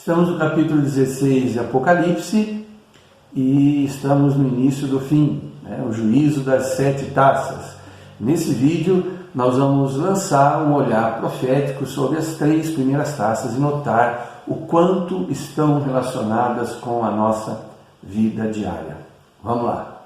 Estamos no capítulo 16 de Apocalipse e estamos no início do fim, o juízo das 7 taças. Nesse vídeo nós vamos lançar um olhar profético sobre as 3 primeiras taças e notar o quanto estão relacionadas com a nossa vida diária. Vamos lá!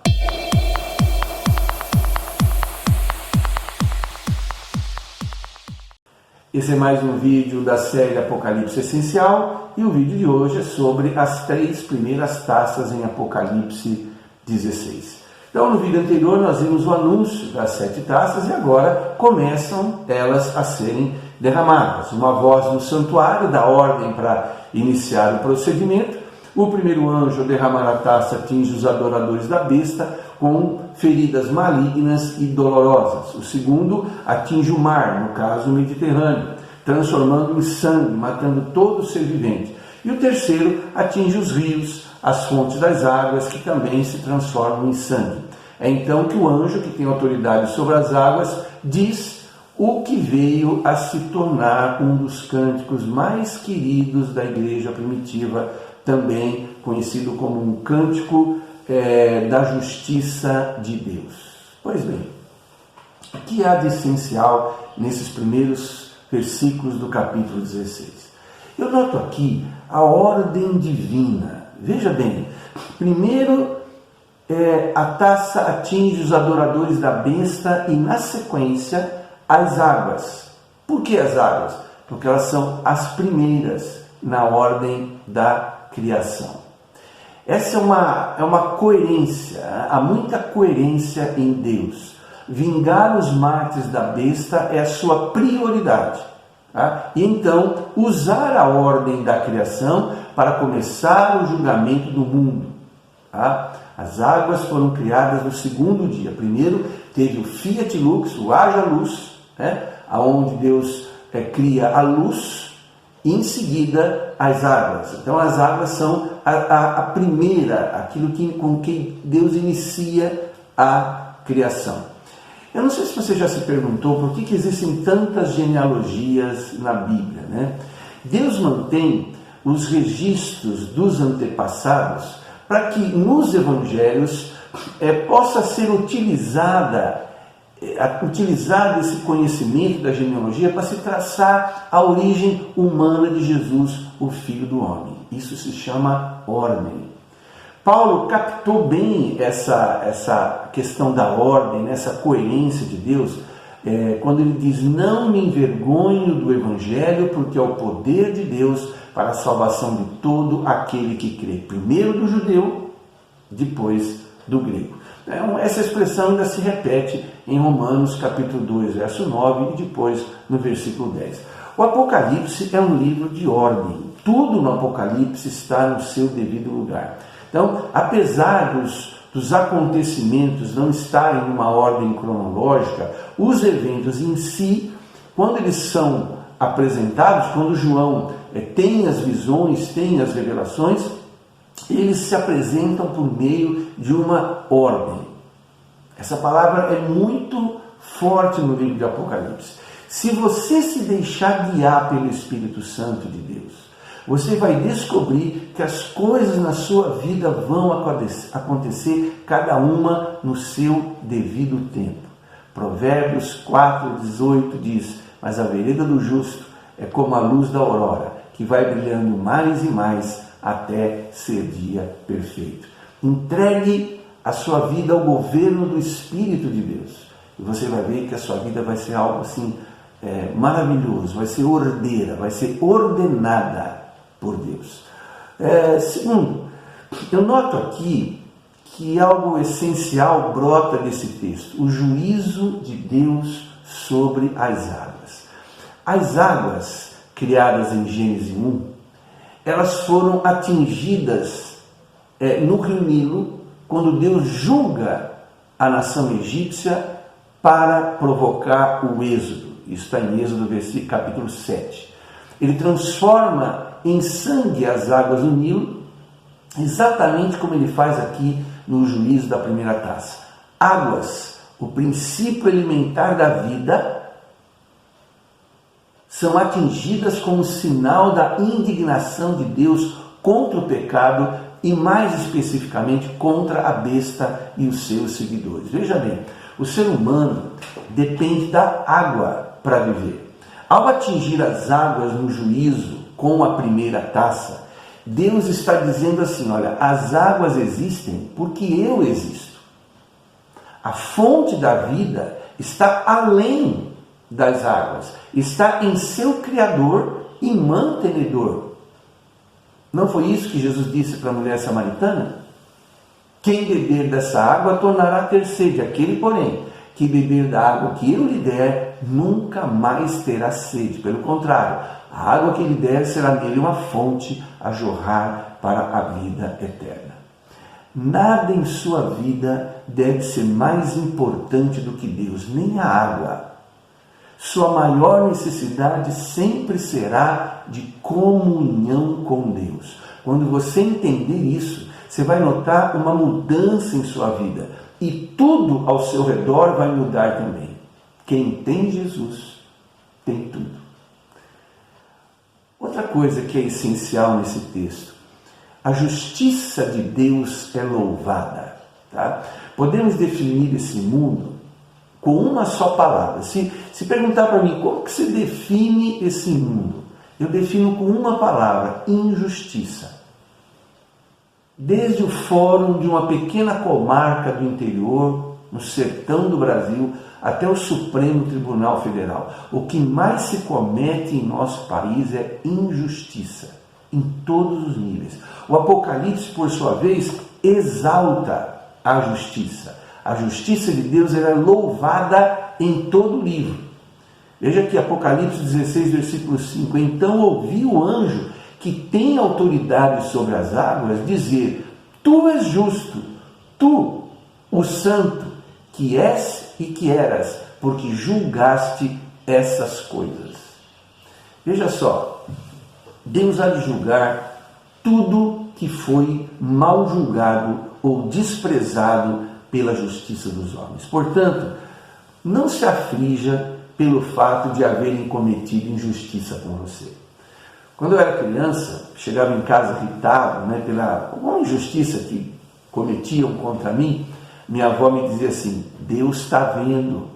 Esse é mais um vídeo da série Apocalipse Essencial e o vídeo de hoje é sobre as 3 primeiras taças em Apocalipse 16. Então, no vídeo anterior nós vimos o anúncio das 7 taças e agora começam elas a serem derramadas. Uma voz no santuário dá ordem para iniciar o procedimento. O primeiro anjo a derramar a taça atinge os adoradores da besta com feridas malignas e dolorosas. O segundo atinge o mar, no caso o Mediterrâneo, transformando em sangue, matando todo ser vivente. E o terceiro atinge os rios, as fontes das águas, que também se transformam em sangue. É então que o anjo, que tem autoridade sobre as águas, diz o que veio a se tornar um dos cânticos mais queridos da igreja primitiva, também conhecido como um cântico da justiça de Deus. Pois bem, o que há de essencial nesses primeiros versículos do capítulo 16? Eu noto aqui a ordem divina. Veja bem, primeiro a taça atinge os adoradores da besta e na sequência as águas. Por que as águas? Porque elas são as primeiras na ordem da criação. Essa é uma coerência, há muita coerência em Deus. Vingar os mártires da besta é a sua prioridade. Tá? E então, usar a ordem da criação para começar o julgamento do mundo. Tá? As águas foram criadas no segundo dia. Primeiro teve o Fiat Lux, o haja luz, onde Deus cria a luz, e em seguida as águas. Então as águas são a primeira, aquilo com que Deus inicia a criação. Eu não sei se você já se perguntou por que existem tantas genealogias na Bíblia, né? Deus mantém os registros dos antepassados para que nos evangelhos possa ser utilizado esse conhecimento da genealogia para se traçar a origem humana de Jesus, o Filho do Homem. Isso se chama ordem. Paulo captou bem essa questão da ordem, essa coerência de Deus, quando ele diz: não me envergonho do Evangelho, porque é o poder de Deus para a salvação de todo aquele que crê. Primeiro do judeu, depois do grego. Essa expressão ainda se repete em Romanos capítulo 2, verso 9 e depois no versículo 10. O Apocalipse é um livro de ordem. Tudo no Apocalipse está no seu devido lugar. Então, apesar dos acontecimentos não estarem em uma ordem cronológica, os eventos em si, quando eles são apresentados, quando João tem as visões, tem as revelações, eles se apresentam por meio de uma ordem. Essa palavra é muito forte no livro de Apocalipse. Se você se deixar guiar pelo Espírito Santo de Deus, você vai descobrir que as coisas na sua vida vão acontecer, cada uma no seu devido tempo. Provérbios 4:18 diz: mas a vereda do justo é como a luz da aurora, que vai brilhando mais e mais até ser dia perfeito. Entregue a sua vida ao governo do Espírito de Deus. E você vai ver que a sua vida vai ser algo assim maravilhoso, vai ser ordeira, vai ser ordenada por Deus. Segundo, eu noto aqui que algo essencial brota desse texto: o juízo de Deus sobre as águas. As águas criadas em Gênesis 1, elas foram atingidas no rio Nilo, quando Deus julga a nação egípcia para provocar o êxodo. Isso está em Êxodo, capítulo 7. Ele transforma em sangue as águas do Nilo, exatamente como ele faz aqui no juízo da primeira taça. Águas, o princípio alimentar da vida, são atingidas como sinal da indignação de Deus contra o pecado e mais especificamente contra a besta e os seus seguidores. Veja bem, o ser humano depende da água para viver. Ao atingir as águas no juízo com a primeira taça, Deus está dizendo assim, olha, as águas existem porque eu existo. A fonte da vida está além das águas, está em seu Criador e mantenedor. Não foi isso que Jesus disse para a mulher samaritana? Quem beber dessa água tornará a ter sede, aquele, porém, que beber da água que eu lhe der, nunca mais terá sede. Pelo contrário, a água que lhe der será nele uma fonte a jorrar para a vida eterna. Nada em sua vida deve ser mais importante do que Deus, nem a água. Sua maior necessidade sempre será de comunhão com Deus. Quando você entender isso, você vai notar uma mudança em sua vida e tudo ao seu redor vai mudar também. Quem tem Jesus tem tudo. Outra coisa que é essencial nesse texto, a justiça de Deus é louvada. Tá? Podemos definir esse mundo com uma só palavra. Se perguntar para mim, como que se define esse mundo? Eu defino com uma palavra, injustiça. Desde o fórum de uma pequena comarca do interior, no sertão do Brasil, até o Supremo Tribunal Federal. O que mais se comete em nosso país é injustiça, em todos os níveis. O Apocalipse, por sua vez, exalta a justiça. A justiça de Deus é louvada em todo o livro. Veja aqui, Apocalipse 16, versículo 5. Então ouvi o anjo que tem autoridade sobre as águas dizer: Tu és justo, tu, o santo, que és e que eras, porque julgaste essas coisas. Veja só, Deus há de julgar tudo que foi mal julgado ou desprezado pela justiça dos homens. Portanto, não se aflija pelo fato de haverem cometido injustiça com você. Quando eu era criança, chegava em casa irritado, pela alguma injustiça que cometiam contra mim, minha avó me dizia assim: Deus está vendo.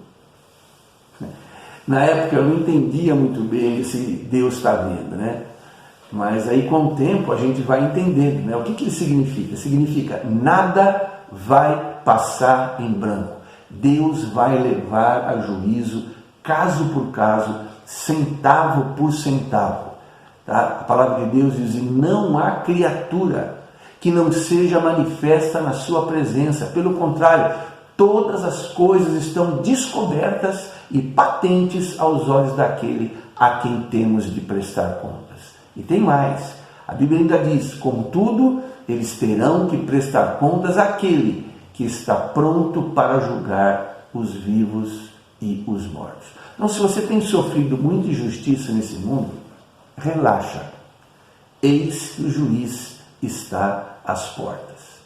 Na época eu não entendia muito bem esse Deus está vendo, Mas aí com o tempo a gente vai entendendo, O que ele significa? Significa nada vai passar em branco. Deus vai levar a juízo, caso por caso, centavo por centavo. Tá? A palavra de Deus diz: não há criatura que não seja manifesta na sua presença. Pelo contrário, todas as coisas estão descobertas e patentes aos olhos daquele a quem temos de prestar contas. E tem mais, a Bíblia ainda diz: contudo, eles terão que prestar contas àquele que está pronto para julgar os vivos e os mortos. Então, se você tem sofrido muita injustiça nesse mundo, relaxa, eis que o juiz está às portas.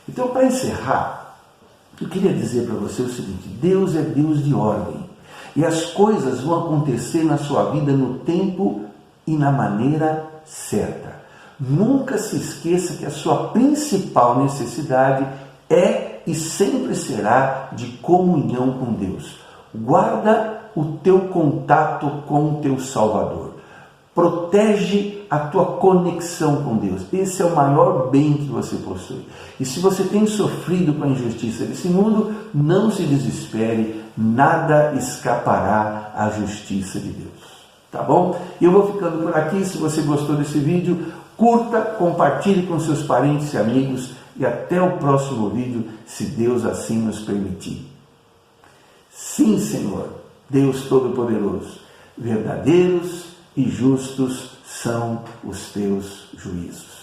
Então, para encerrar, eu queria dizer para você o seguinte: Deus é Deus de ordem, e as coisas vão acontecer na sua vida no tempo e na maneira certa. Nunca se esqueça que a sua principal necessidade é e sempre será de comunhão com Deus. Guarda o teu contato com o teu Salvador. Protege a tua conexão com Deus. Esse é o maior bem que você possui. E se você tem sofrido com a injustiça desse mundo, não se desespere, nada escapará à justiça de Deus. Tá bom? Eu vou ficando por aqui. Se você gostou desse vídeo, curta, compartilhe com seus parentes e amigos e até o próximo vídeo, se Deus assim nos permitir. Sim, Senhor, Deus Todo-Poderoso, verdadeiros e justos são os teus juízos.